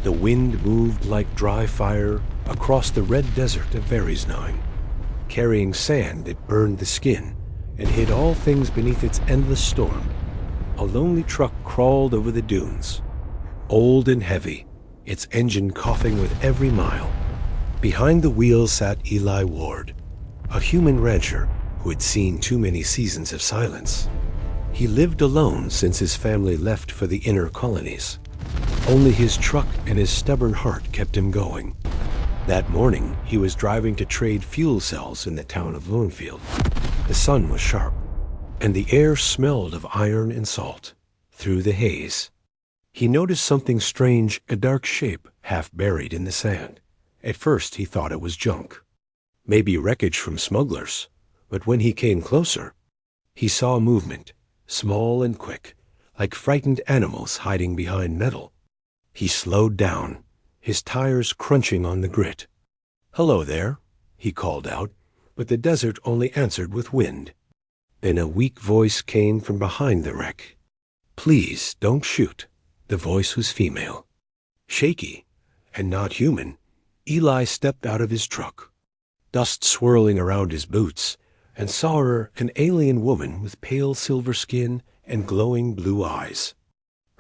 The wind moved like dry fire across the red desert of Verisnine. Carrying sand, it burned the skin and hid all things beneath its endless storm. A lonely truck crawled over the dunes, old and heavy, its engine coughing with every mile. Behind the wheel sat Eli Ward, a human rancher who had seen too many seasons of silence. He lived alone since his family left for the inner colonies. Only his truck and his stubborn heart kept him going. That morning, he was driving to trade fuel cells in the town of Lonefield. The sun was sharp, and the air smelled of iron and salt. Through the haze, he noticed something strange, a dark shape half buried in the sand. At first, he thought it was junk, maybe wreckage from smugglers. But when he came closer, he saw movement, small and quick, like frightened animals hiding behind metal. He slowed down, his tires crunching on the grit. "Hello there," he called out, but the desert only answered with wind. Then a weak voice came from behind the wreck. "Please, don't shoot." The voice was female. Shaky, and not human, Eli stepped out of his truck, dust swirling around his boots, and saw her, an alien woman with pale silver skin and glowing blue eyes.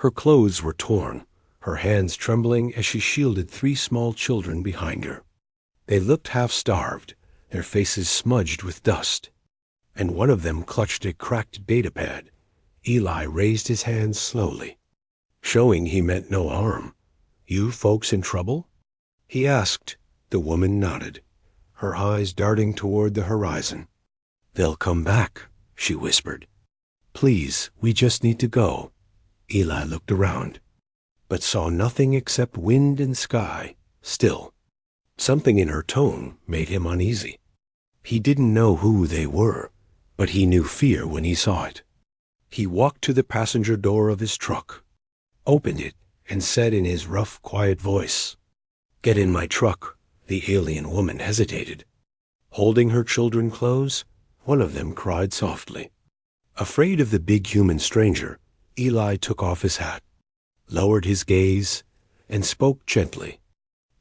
Her clothes were torn, her hands trembling as she shielded 3 small children behind her. They looked half-starved, their faces smudged with dust, and one of them clutched a cracked datapad. Eli raised his hands slowly, showing he meant no harm. "You folks in trouble?" he asked. The woman nodded, her eyes darting toward the horizon. "They'll come back," she whispered. "Please, we just need to go." Eli looked around, but saw nothing except wind and sky, still. Something in her tone made him uneasy. He didn't know who they were, but he knew fear when he saw it. He walked to the passenger door of his truck, opened it, and said in his rough, quiet voice, "Get in my truck." The alien woman hesitated. Holding her children close, one of them cried softly. Afraid of the big human stranger, Eli took off his hat, lowered his gaze, and spoke gently.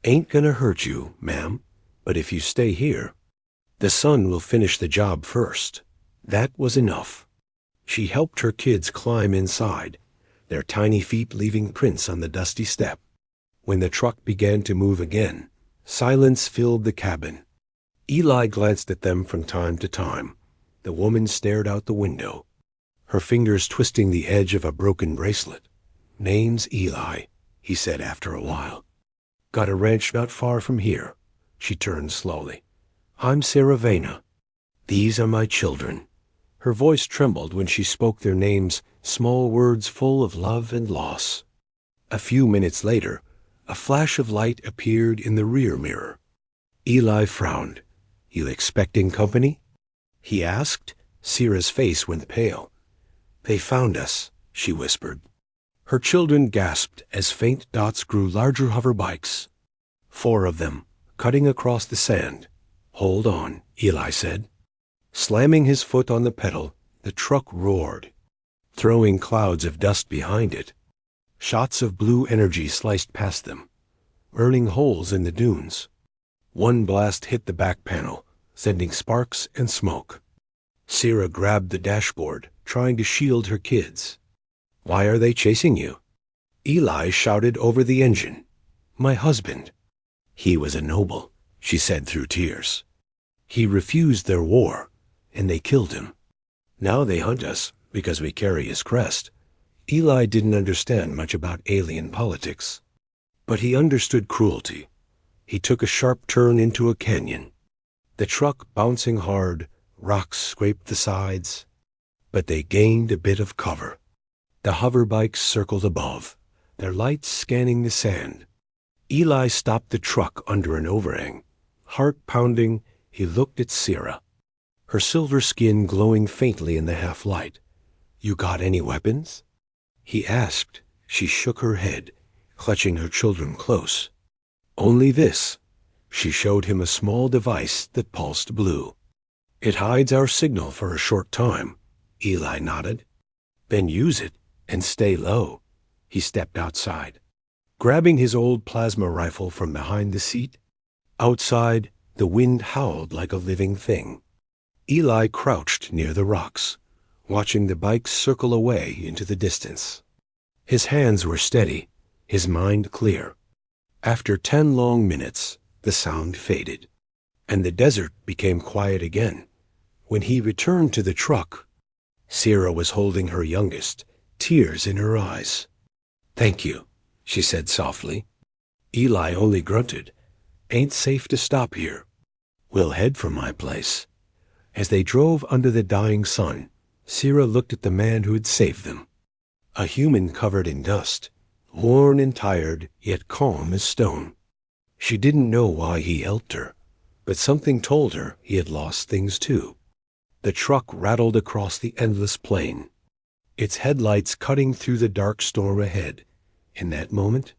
"Ain't gonna hurt you, ma'am, but if you stay here, the sun will finish the job first." That was enough. She helped her kids climb inside, their tiny feet leaving prints on the dusty step. When the truck began to move again, silence filled the cabin. Eli glanced at them from time to time. The woman stared out the window, her fingers twisting the edge of a broken bracelet. "Name's Eli," he said after a while. "Got a ranch not far from here." She turned slowly. "I'm Sera Veyna. These are my children." Her voice trembled when she spoke their names, small words full of love and loss. A few minutes later, a flash of light appeared in the rear mirror. Eli frowned. "You expecting company?" he asked. Sera's face went pale. "They found us," she whispered. Her children gasped as faint dots grew larger hover bikes. 4 of them, cutting across the sand. "Hold on," Eli said. Slamming his foot on the pedal, the truck roared, throwing clouds of dust behind it. Shots of blue energy sliced past them, burning holes in the dunes. One blast hit the back panel, sending sparks and smoke. Sera grabbed the dashboard, trying to shield her kids. "Why are they chasing you?" Eli shouted over the engine. "My husband." "He was a noble," she said through tears. "He refused their war, and they killed him. Now they hunt us because we carry his crest." Eli didn't understand much about alien politics, but he understood cruelty. He took a sharp turn into a canyon. The truck bouncing hard, rocks scraped the sides, but they gained a bit of cover. The hover bikes circled above, their lights scanning the sand. Eli stopped the truck under an overhang. Heart pounding, he looked at Sera, her silver skin glowing faintly in the half-light. "You got any weapons?" he asked. She shook her head, clutching her children close. "Only this." She showed him a small device that pulsed blue. "It hides our signal for a short time." Eli nodded. "Then use it and stay low." He stepped outside. grabbing his old plasma rifle from behind the seat. Outside, the wind howled like a living thing. Eli crouched near the rocks, watching the bikes circle away into the distance. His hands were steady, his mind clear. After 10 long minutes, the sound faded, and the desert became quiet again. When he returned to the truck, Sera was holding her youngest, tears in her eyes. "Thank you," she said softly. Eli only grunted. "Ain't safe to stop here. We'll head for my place." As they drove under the dying sun, Sera looked at the man who had saved them. A human covered in dust, worn and tired, yet calm as stone. She didn't know why he helped her, but something told her he had lost things too. The truck rattled across the endless plain, its headlights cutting through the dark storm ahead. In that moment,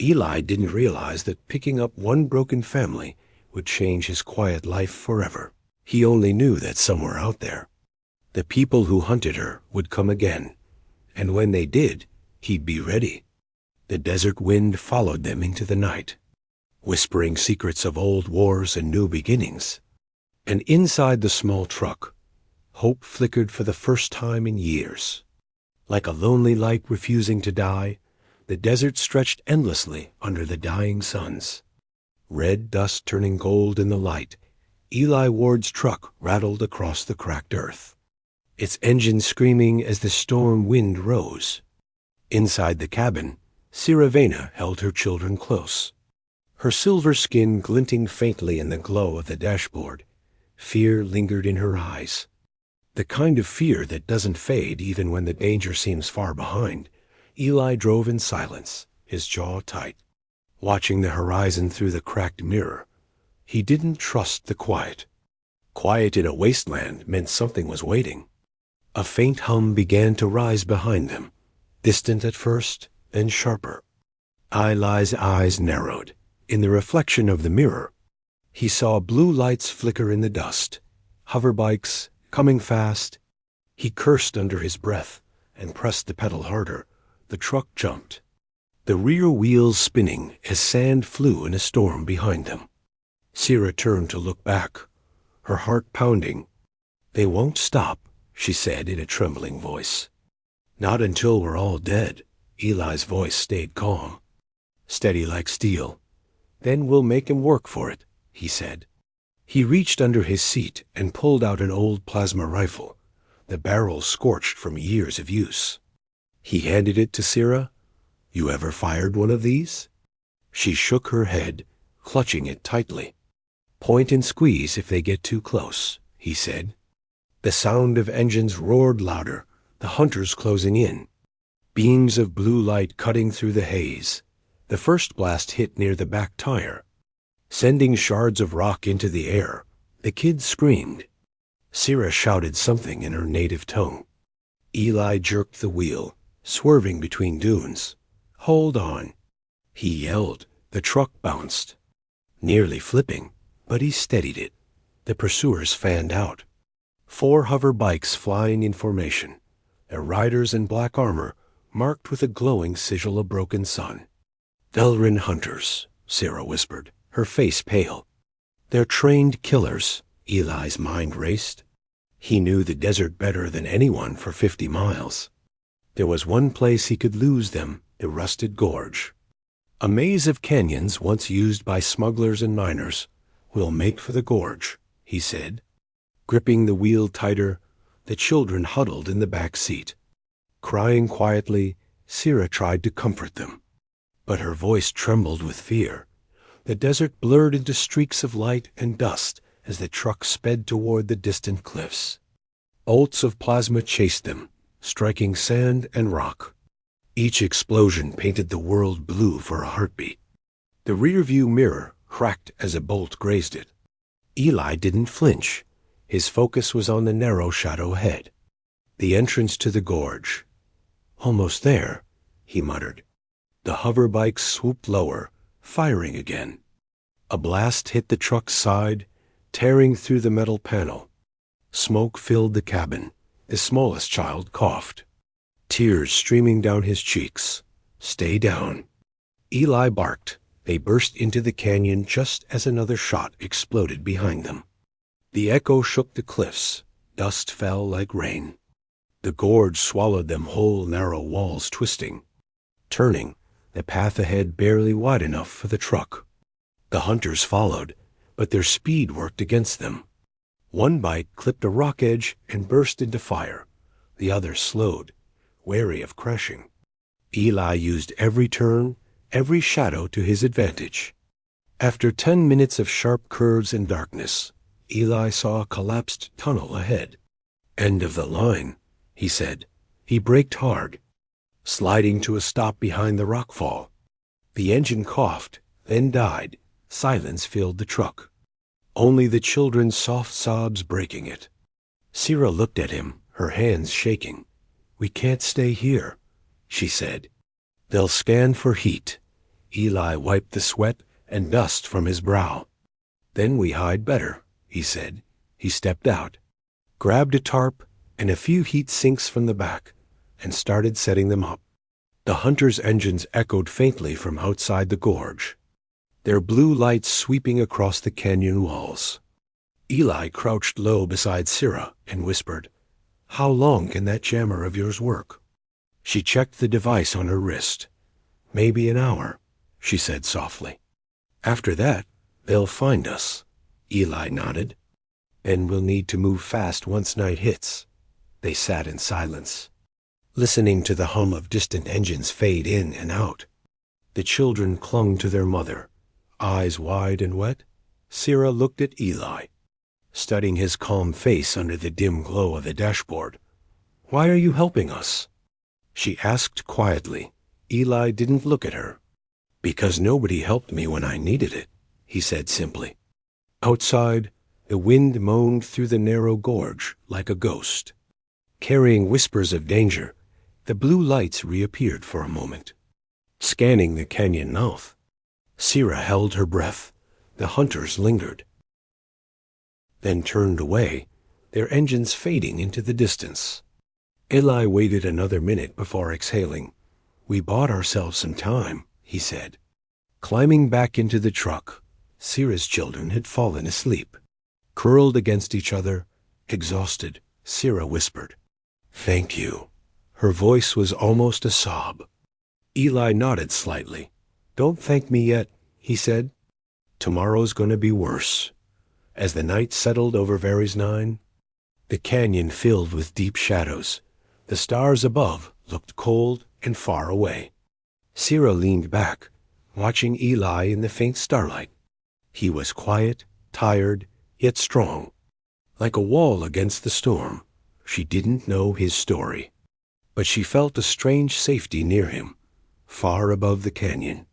Eli didn't realize that picking up one broken family would change his quiet life forever. He only knew that somewhere out there, the people who hunted her would come again, and when they did, he'd be ready. The desert wind followed them into the night, whispering secrets of old wars and new beginnings. And inside the small truck, hope flickered for the first time in years. Like a lonely light refusing to die, the desert stretched endlessly under the dying suns. Red dust turning gold in the light, Eli Ward's truck rattled across the cracked earth, its engine screaming as the storm wind rose. Inside the cabin, Sera Veyna held her children close, her silver skin glinting faintly in the glow of the dashboard. Fear lingered in her eyes, the kind of fear that doesn't fade even when the danger seems far behind. Eli drove in silence, his jaw tight, watching the horizon through the cracked mirror. He didn't trust the quiet. Quiet in a wasteland meant something was waiting. A faint hum began to rise behind them, distant at first, then sharper. Eli's eyes narrowed. In the reflection of the mirror, he saw blue lights flicker in the dust, hoverbikes coming fast. He cursed under his breath and pressed the pedal harder. The truck jumped, the rear wheels spinning as sand flew in a storm behind them. Sera turned to look back, her heart pounding. "They won't stop," she said in a trembling voice. "Not until we're all dead." Eli's voice stayed calm, steady like steel. "Then we'll make him work for it," he said. He reached under his seat and pulled out an old plasma rifle, the barrel scorched from years of use. He handed it to Sera. "You ever fired one of these?" She shook her head, clutching it tightly. "Point and squeeze if they get too close," he said. The sound of engines roared louder, the hunters closing in, beams of blue light cutting through the haze. The first blast hit near the back tire, sending shards of rock into the air. The kids screamed. Sera shouted something in her native tongue. Eli jerked the wheel, swerving between dunes. "Hold on," he yelled. The truck bounced, nearly flipping, but he steadied it. The pursuers fanned out, 4 hover bikes flying in formation, their riders in black armor marked with a glowing sigil of broken sun. "Velran Hunters," Sera whispered, her face pale. "They're trained killers." Eli's mind raced. He knew the desert better than anyone for 50 miles. There was one place he could lose them, the rusted gorge. A maze of canyons once used by smugglers and miners. "We'll make for the gorge," he said. Gripping the wheel tighter, the children huddled in the back seat. Crying quietly, Sera tried to comfort them, but her voice trembled with fear. The desert blurred into streaks of light and dust as the truck sped toward the distant cliffs. Bolts of plasma chased them, striking sand and rock. Each explosion painted the world blue for a heartbeat. The rearview mirror cracked as a bolt grazed it. Eli didn't flinch. His focus was on the narrow shadow ahead, the entrance to the gorge. "Almost there," he muttered. The hover bikes swooped lower, firing again. A blast hit the truck's side, tearing through the metal panel. Smoke filled the cabin. The smallest child coughed, tears streaming down his cheeks. "Stay down." Eli barked. They burst into the canyon just as another shot exploded behind them. The echo shook the cliffs. Dust fell like rain. The gorge swallowed them whole, narrow walls twisting. Turning, the path ahead barely wide enough for the truck. The hunters followed, but their speed worked against them. One bite clipped a rock edge and burst into fire. The other slowed, wary of crashing. Eli used every turn, every shadow to his advantage. After 10 minutes of sharp curves and darkness, Eli saw a collapsed tunnel ahead. "End of the line," he said. He braked hard, sliding to a stop behind the rockfall. The engine coughed, then died. Silence filled the truck. Only the children's soft sobs breaking it. Sera looked at him, her hands shaking. "We can't stay here," she said. "They'll scan for heat." Eli wiped the sweat and dust from his brow. "Then we hide better," he said. He stepped out, grabbed a tarp and a few heat sinks from the back, and started setting them up. The hunters' engines echoed faintly from outside the gorge, their blue lights sweeping across the canyon walls. Eli crouched low beside Sera and whispered, "How long can that jammer of yours work?" She checked the device on her wrist. "Maybe an hour," she said softly. "After that, they'll find us." Eli nodded. "Then we'll need to move fast once night hits." They sat in silence, listening to the hum of distant engines fade in and out. The children clung to their mother, eyes wide and wet. Sera looked at Eli, studying his calm face under the dim glow of the dashboard. "Why are you helping us?" she asked quietly. Eli didn't look at her. "Because nobody helped me when I needed it," he said simply. Outside, the wind moaned through the narrow gorge like a ghost. Carrying whispers of danger, the blue lights reappeared for a moment, scanning the canyon mouth. Sera held her breath. The hunters lingered, then turned away, their engines fading into the distance. Eli waited another minute before exhaling. "We bought ourselves some time," he said. Climbing back into the truck, Sera's children had fallen asleep. Curled against each other, exhausted, Sera whispered, "Thank you." Her voice was almost a sob. Eli nodded slightly. "Don't thank me yet," he said. "Tomorrow's going to be worse." As the night settled over Varys 9, the canyon filled with deep shadows. The stars above looked cold and far away. Sera leaned back, watching Eli in the faint starlight. He was quiet, tired, yet strong, like a wall against the storm. She didn't know his story, but she felt a strange safety near him, far above the canyon.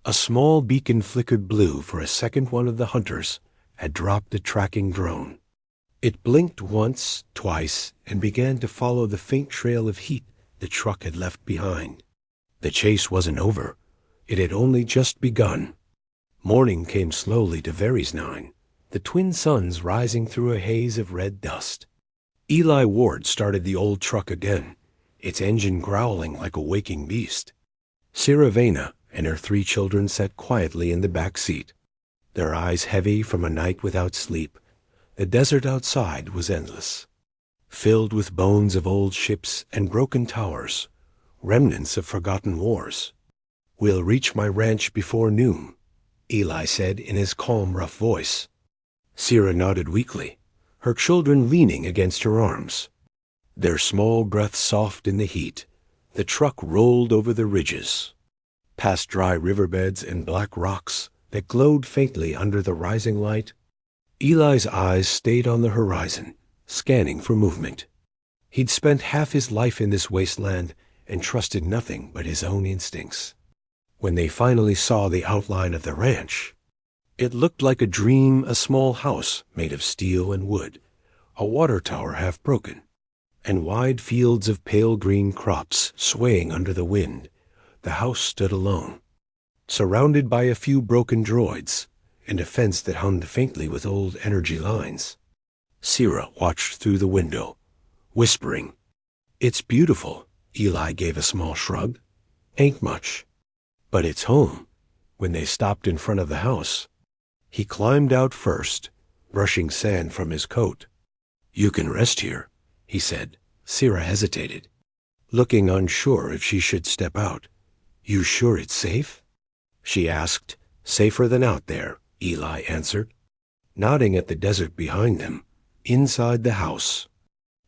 A small beacon flickered blue for a second. One of the hunters had dropped the tracking drone. It blinked once, twice, and began to follow the faint trail of heat the truck had left behind. The chase wasn't over. It had only just begun. Morning came slowly to Varys 9, the twin suns rising through a haze of red dust. Eli Ward started the old truck again, its engine growling like a waking beast. Sera Veyna and her 3 children sat quietly in the back seat, their eyes heavy from a night without sleep. The desert outside was endless, filled with bones of old ships and broken towers, remnants of forgotten wars. "We'll reach my ranch before noon," Eli said in his calm, rough voice. Sera nodded weakly, her children leaning against her arms, their small breaths soft in the heat. The truck rolled over the ridges, past dry riverbeds and black rocks that glowed faintly under the rising light. Eli's eyes stayed on the horizon, scanning for movement. He'd spent half his life in this wasteland and trusted nothing but his own instincts. When they finally saw the outline of the ranch, it looked like a dream, a small house made of steel and wood, a water tower half broken, and wide fields of pale green crops swaying under the wind. The house stood alone, surrounded by a few broken droids and a fence that hummed faintly with old energy lines. Sera watched through the window, whispering, "It's beautiful." Eli gave a small shrug. "Ain't much." But it's home. When they stopped in front of the house, he climbed out first, brushing sand from his coat. "You can rest here," he said. Sera hesitated, looking unsure if she should step out. "You sure it's safe?" she asked. "Safer than out there," Eli answered, nodding at the desert behind them, inside the house.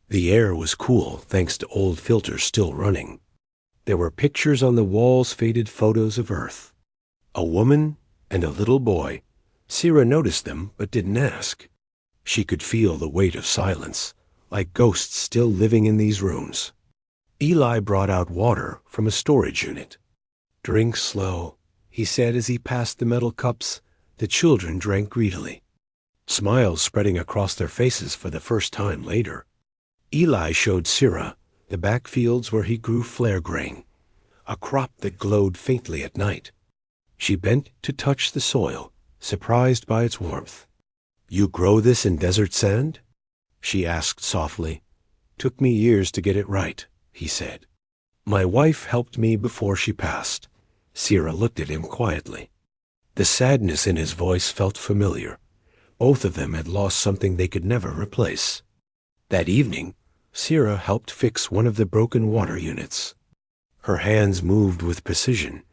The air was cool thanks to old filters still running. There were pictures on the walls, faded photos of Earth. A woman and a little boy. Sera noticed them but didn't ask. She could feel the weight of silence, like ghosts still living in these rooms. Eli brought out water from a storage unit. "Drink slow," he said as he passed the metal cups. The children drank greedily, smiles spreading across their faces for the first time later. Eli showed Sera the backfields where he grew flare grain, a crop that glowed faintly at night. She bent to touch the soil, surprised by its warmth. "You grow this in desert sand?" she asked softly. "Took me years to get it right," he said. "My wife helped me before she passed." Sera looked at him quietly. The sadness in his voice felt familiar. Both of them had lost something they could never replace. That evening, Sera helped fix one of the broken water units. Her hands moved with precision,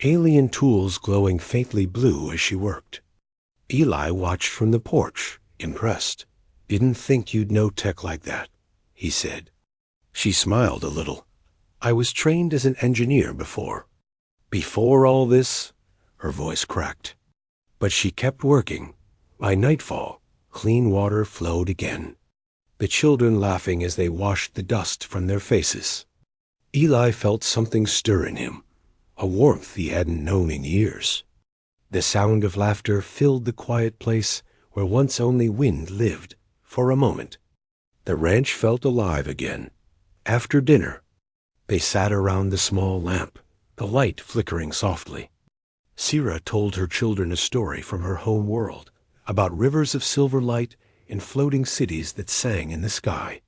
alien tools glowing faintly blue as she worked. Eli watched from the porch, impressed. "Didn't think you'd know tech like that," he said. She smiled a little. "I was trained as an engineer before." "Before all this?" Her voice cracked. But she kept working. By nightfall, clean water flowed again, the children laughing as they washed the dust from their faces. Eli felt something stir in him, a warmth he hadn't known in years. The sound of laughter filled the quiet place where once only wind lived. For a moment, the ranch felt alive again. After dinner, they sat around the small lamp, the light flickering softly. Sera told her children a story from her home world, about rivers of silver light and floating cities that sang in the sky.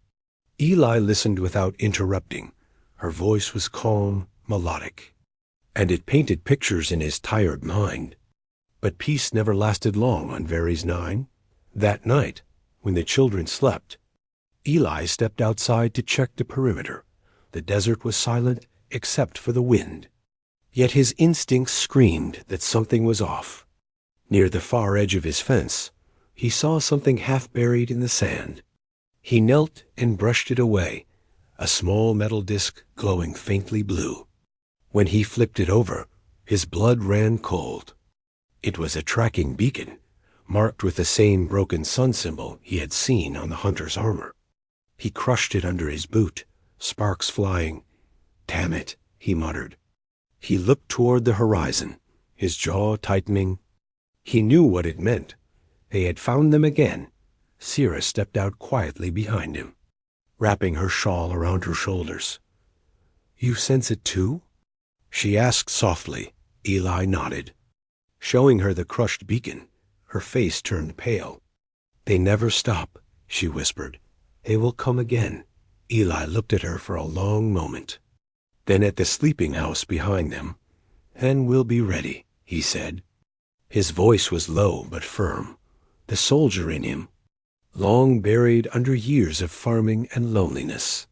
Eli listened without interrupting. Her voice was calm, melodic, and it painted pictures in his tired mind. But peace never lasted long on Very's 9. That night, when the children slept, Eli stepped outside to check the perimeter. The desert was silent except for the wind. Yet his instincts screamed that something was off. Near the far edge of his fence, he saw something half buried in the sand. He knelt and brushed it away, a small metal disc glowing faintly blue. When he flipped it over, his blood ran cold. It was a tracking beacon, marked with the same broken sun symbol he had seen on the hunter's armor. He crushed it under his boot, sparks flying. "Damn it," he muttered. He looked toward the horizon, his jaw tightening. He knew what it meant. They had found them again. Sera stepped out quietly behind him, wrapping her shawl around her shoulders. "You sense it too?" she asked softly. Eli nodded. Showing her the crushed beacon, her face turned pale. "They never stop," she whispered. "They will come again." Eli looked at her for a long moment. Then at the sleeping house behind them. "And we'll be ready," he said. His voice was low but firm. The soldier in him, long buried under years of farming and loneliness,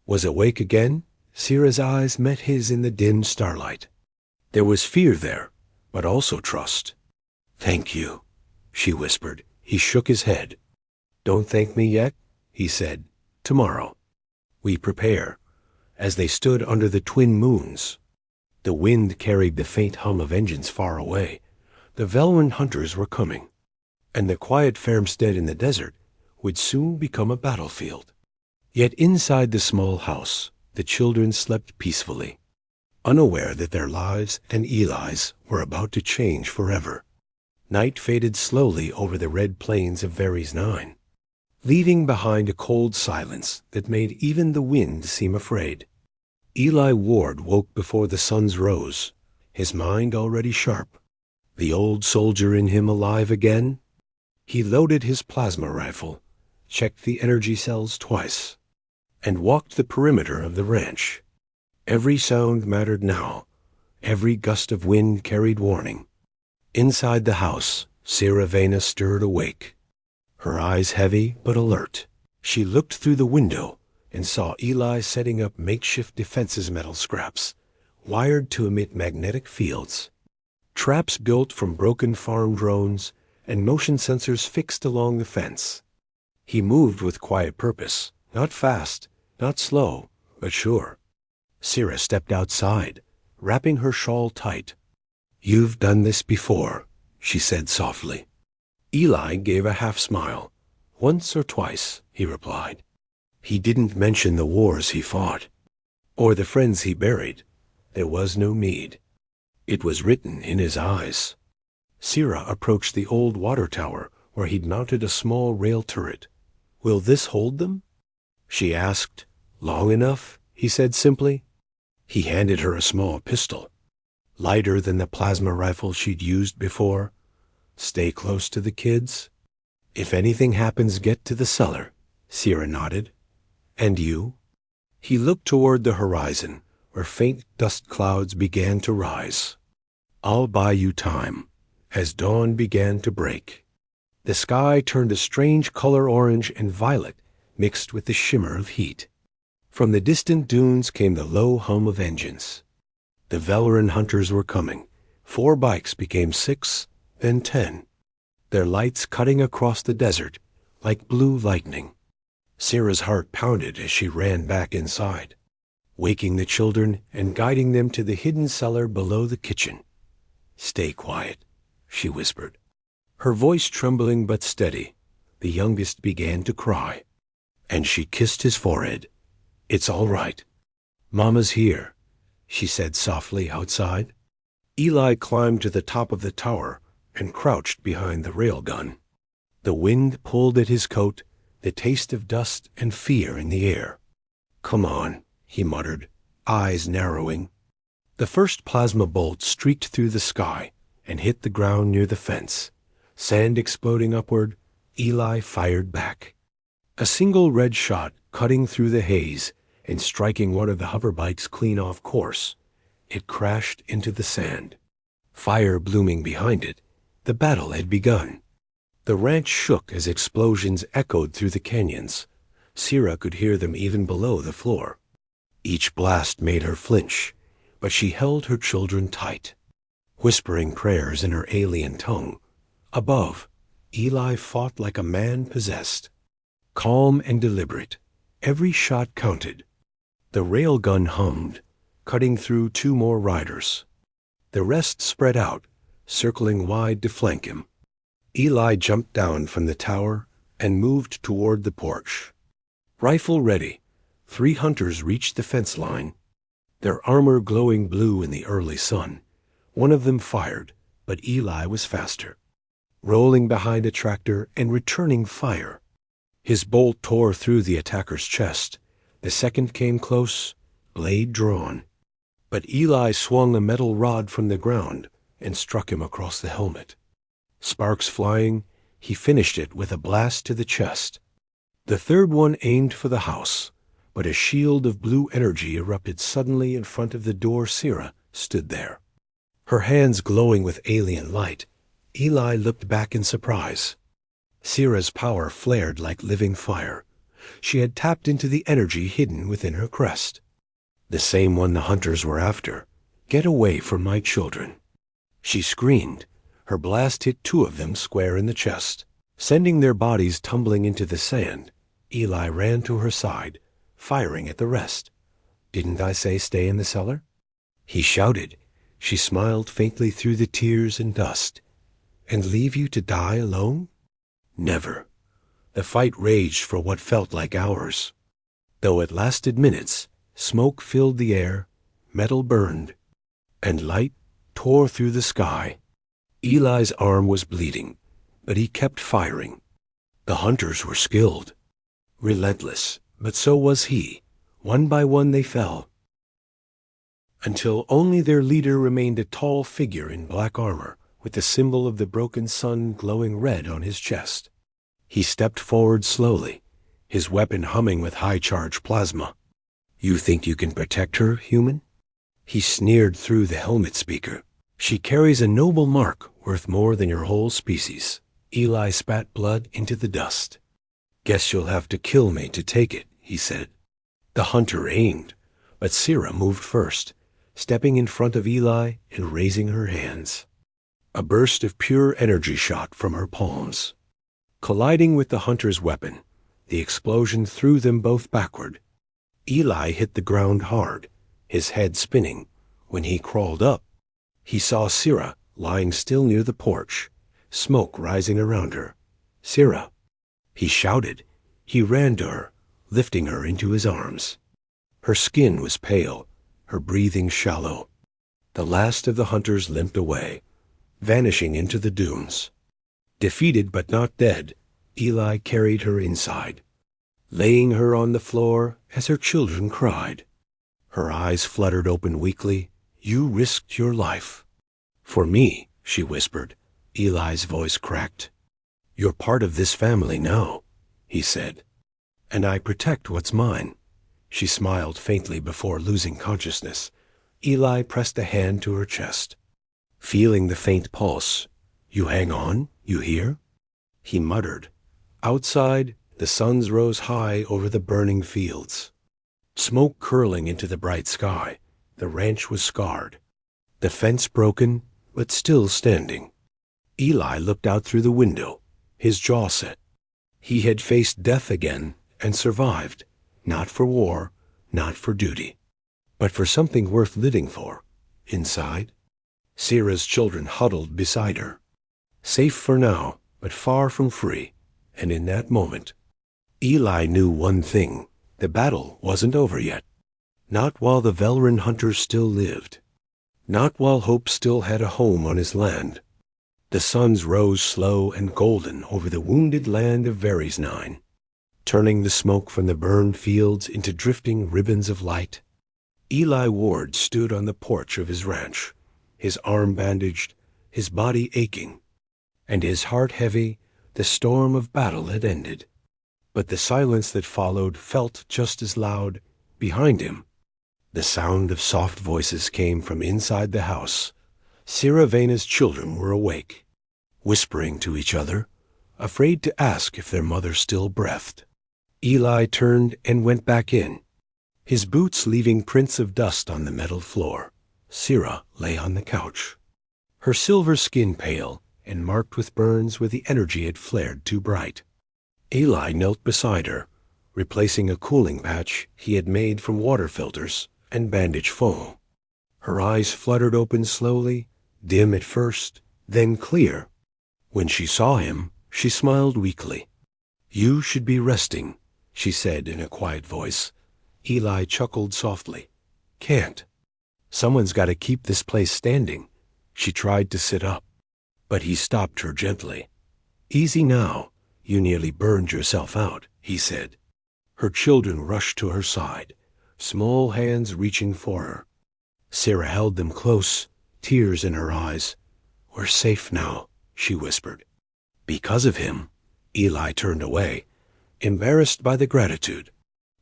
was awake again. Sera's eyes met his in the dim starlight. There was fear there, but also trust. "Thank you," she whispered. He shook his head. "Don't thank me yet," he said. "Tomorrow. We prepare." As they stood under the twin moons, the wind carried the faint hum of engines far away. The Velran Hunters were coming, and the quiet farmstead in the desert would soon become a battlefield. Yet inside the small house, the children slept peacefully, unaware that their lives and Eli's were about to change forever. Night faded slowly over the red plains of Very's 9, leaving behind a cold silence that made even the wind seem afraid. Eli Ward woke before the suns rose, his mind already sharp, the old soldier in him alive again. He loaded his plasma rifle, checked the energy cells twice, and walked the perimeter of the ranch. Every sound mattered now. Every gust of wind carried warning. Inside the house, Sera Veyna stirred awake, her eyes heavy but alert. She looked through the window and saw Eli setting up makeshift defenses metal scraps, wired to emit magnetic fields. Traps built from broken farm drones and motion sensors fixed along the fence. He moved with quiet purpose, not fast, not slow, but sure. Sera stepped outside, wrapping her shawl tight. "You've done this before," she said softly. Eli gave a half-smile. "Once or twice," he replied. He didn't mention the wars he fought, or the friends he buried. There was no need. It was written in his eyes. Sera approached the old water tower where he'd mounted a small rail turret. "Will this hold them?" she asked. "Long enough," he said simply. He handed her a small pistol, lighter than the plasma rifle she'd used before. "Stay close to the kids. If anything happens, get to the cellar." Sera nodded. "And you?" He looked toward the horizon, where faint dust clouds began to rise. "I'll buy you time." As dawn began to break, the sky turned a strange color, orange and violet, mixed with the shimmer of heat. From the distant dunes came the low hum of engines. The Velran Hunters were coming. 4 bikes became 6, then 10, their lights cutting across the desert like blue lightning. Sera's heart pounded as she ran back inside, waking the children and guiding them to the hidden cellar below the kitchen. "Stay quiet," she whispered, her voice trembling but steady. The youngest began to cry, and she kissed his forehead. "It's all right. Mama's here," she said softly outside. Eli climbed to the top of the tower and crouched behind the railgun. The wind pulled at his coat, the taste of dust and fear in the air. "Come on," he muttered, eyes narrowing. The first plasma bolt streaked through the sky and hit the ground near the fence. Sand exploding upward, Eli fired back. A single red shot cutting through the haze and striking one of the hoverbikes clean off course. It crashed into the sand. Fire blooming behind it, the battle had begun. The ranch shook as explosions echoed through the canyons. Sera could hear them even below the floor. Each blast made her flinch, but she held her children tight, whispering prayers in her alien tongue. Above, Eli fought like a man possessed, calm and deliberate. Every shot counted. The railgun hummed, cutting through 2 more riders. The rest spread out, circling wide to flank him. Eli jumped down from the tower and moved toward the porch. Rifle ready, 3 hunters reached the fence line, their armor glowing blue in the early sun. One of them fired, but Eli was faster, rolling behind a tractor and returning fire. His bolt tore through the attacker's chest. The second came close, blade drawn. But Eli swung a metal rod from the ground and struck him across the helmet. Sparks flying, he finished it with a blast to the chest. The third one aimed for the house, but a shield of blue energy erupted suddenly in front of the door. Sera stood there, her hands glowing with alien light. Eli looked back in surprise. Sera's power flared like living fire. She had tapped into the energy hidden within her crest. The same one the hunters were after. "Get away from my children." She screamed. Her blast hit 2 of them square in the chest, sending their bodies tumbling into the sand. Eli ran to her side, firing at the rest. "Didn't I say stay in the cellar?" he shouted. She smiled faintly through the tears and dust. "And leave you to die alone?" "Never." The fight raged for what felt like hours. Though it lasted minutes, smoke filled the air, metal burned, and light tore through the sky. Eli's arm was bleeding, but he kept firing. The hunters were skilled, relentless, but so was he. One by one they fell, until only their leader remained a tall figure in black armor, with the symbol of the broken sun glowing red on his chest. He stepped forward slowly, his weapon humming with high-charge plasma. "You think you can protect her, human?" He sneered through the helmet speaker. "She carries a noble mark worth more than your whole species." Eli spat blood into the dust. "Guess you'll have to kill me to take it," he said. The hunter aimed, but Sera moved first, stepping in front of Eli and raising her hands. A burst of pure energy shot from her palms. Colliding with the hunter's weapon, the explosion threw them both backward. Eli hit the ground hard, his head spinning. When he crawled up, he saw Sera lying still near the porch, smoke rising around her. "Sera!" He shouted. He ran to her, lifting her into his arms. Her skin was pale, her breathing shallow. The last of the hunters limped away, vanishing into the dunes. Defeated but not dead, Eli carried her inside, laying her on the floor as her children cried. Her eyes fluttered open weakly. "You risked your life." "For me," she whispered. Eli's voice cracked. "You're part of this family now," he said. "And I protect what's mine." She smiled faintly before losing consciousness. Eli pressed a hand to her chest. Feeling the faint pulse. "You hang on, you hear?" He muttered. Outside, the suns rose high over the burning fields. Smoke curling into the bright sky. The ranch was scarred. The fence broken, but still standing. Eli looked out through the window, his jaw set. He had faced death again and survived, not for war, not for duty, but for something worth living for. Inside, Sera's children huddled beside her. Safe for now, but far from free. And in that moment, Eli knew one thing. The battle wasn't over yet. Not while the Velran Hunters still lived. Not while hope still had a home on his land. The suns rose slow and golden over the wounded land of Verisnine, turning the smoke from the burned fields into drifting ribbons of light. Eli Ward stood on the porch of his ranch, his arm bandaged, his body aching, and his heart heavy. The storm of battle had ended. But the silence that followed felt just as loud behind him. The sound of soft voices came from inside the house. Sera Veyna's children were awake, whispering to each other, afraid to ask if their mother still breathed. Eli turned and went back in, his boots leaving prints of dust on the metal floor. Sera lay on the couch, her silver skin pale and marked with burns where the energy had flared too bright. Eli knelt beside her, replacing a cooling patch he had made from water filters and bandage foam. Her eyes fluttered open slowly, dim at first, then clear. When she saw him, she smiled weakly. "You should be resting," she said in a quiet voice. Eli chuckled softly. "Can't. Someone's got to keep this place standing." She tried to sit up, but he stopped her gently. "Easy now. You nearly burned yourself out," he said. Her children rushed to her side, small hands reaching for her. Sera held them close, tears in her eyes. "We're safe now," she whispered. Because of him, Eli turned away, embarrassed by the gratitude.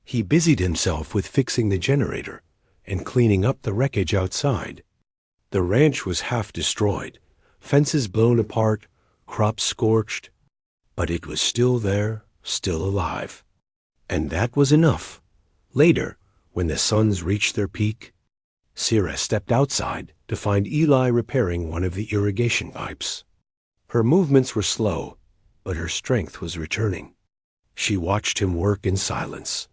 He busied himself with fixing the generator and cleaning up the wreckage outside. The ranch was half destroyed, fences blown apart, crops scorched, but it was still there, still alive. And that was enough. Later, when the suns reached their peak, Sera stepped outside to find Eli repairing one of the irrigation pipes. Her movements were slow, but her strength was returning. She watched him work in silence,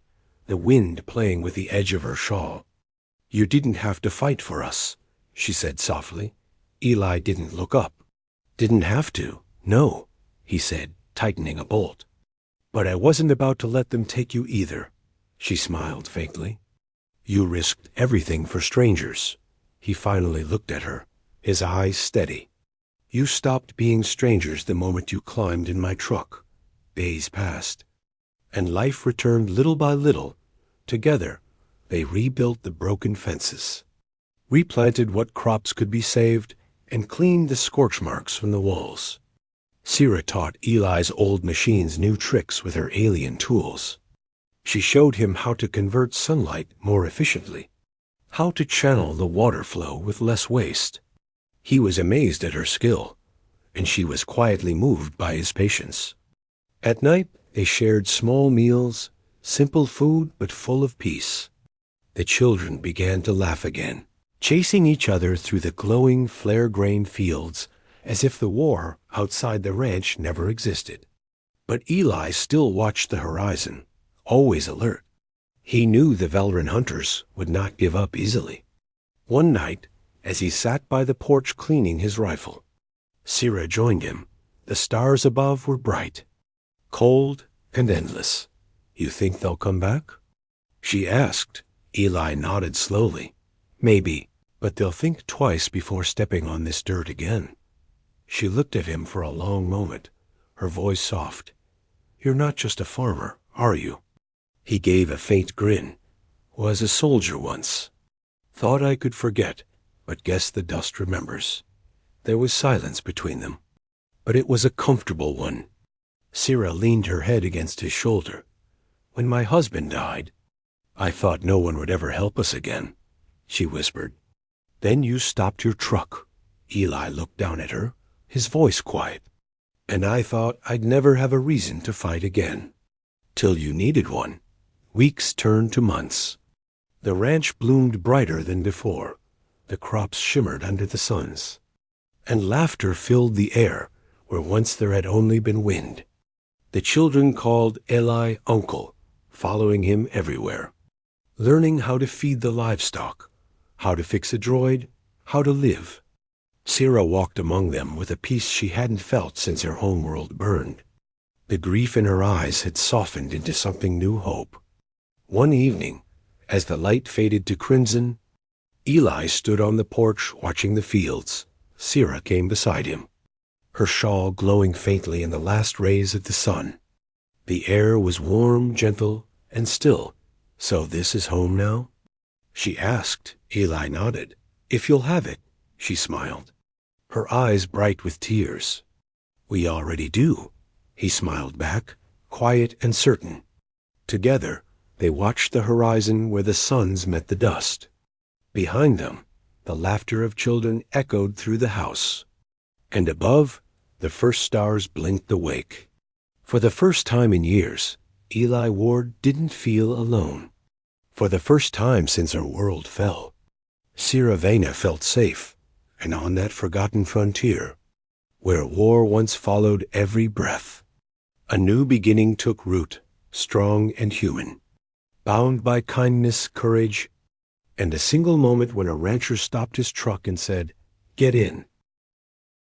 the wind playing with the edge of her shawl. "You didn't have to fight for us," she said softly. Eli didn't look up. "Didn't have to, no," he said, tightening a bolt. "But I wasn't about to let them take you either," she smiled faintly. "You risked everything for strangers." He finally looked at her, his eyes steady. "You stopped being strangers the moment you climbed in my truck." Days passed, and life returned little by little. Together, they rebuilt the broken fences, replanted what crops could be saved, and cleaned the scorch marks from the walls. Sera taught Eli's old machines new tricks with her alien tools. She showed him how to convert sunlight more efficiently, how to channel the water flow with less waste. He was amazed at her skill, and she was quietly moved by his patience. At night, they shared small meals, simple food but full of peace. The children began to laugh again, chasing each other through the glowing flare-grain fields as if the war outside the ranch never existed. But Eli still watched the horizon, always alert. He knew the Velran Hunters would not give up easily. One night, as he sat by the porch cleaning his rifle, Sera joined him. The stars above were bright, cold and endless. "You think they'll come back?" she asked. Eli nodded slowly. "Maybe, but they'll think twice before stepping on this dirt again." She looked at him for a long moment, her voice soft. "You're not just a farmer, are you?" He gave a faint grin. "Was a soldier once. Thought I could forget, but guess the dust remembers." There was silence between them, but it was a comfortable one. Sera leaned her head against his shoulder. "When my husband died, I thought no one would ever help us again," she whispered. "Then you stopped your truck." Eli looked down at her, his voice quiet. "And I thought I'd never have a reason to fight again. Till you needed one." Weeks turned to months. The ranch bloomed brighter than before. The crops shimmered under the suns, and laughter filled the air where once there had only been wind. The children called Eli Uncle, following him everywhere, learning how to feed the livestock, how to fix a droid, how to live. Sera walked among them with a peace she hadn't felt since her homeworld burned. The grief in her eyes had softened into something new hope. One evening, as the light faded to crimson, Eli stood on the porch watching the fields. Sera came beside him, her shawl glowing faintly in the last rays of the sun. The air was warm, gentle, and still. "So this is home now?" she asked. Eli nodded. "If you'll have it," she smiled, her eyes bright with tears. "We already do," he smiled back, quiet and certain. Together, they watched the horizon where the suns met the dust. Behind them, the laughter of children echoed through the house, and above, the first stars blinked awake. For the first time in years, Eli Ward didn't feel alone. For the first time since her world fell, Sera Veyna felt safe, and on that forgotten frontier, where war once followed every breath, a new beginning took root, strong and human, bound by kindness, courage, and a single moment when a rancher stopped his truck and said, "Get in."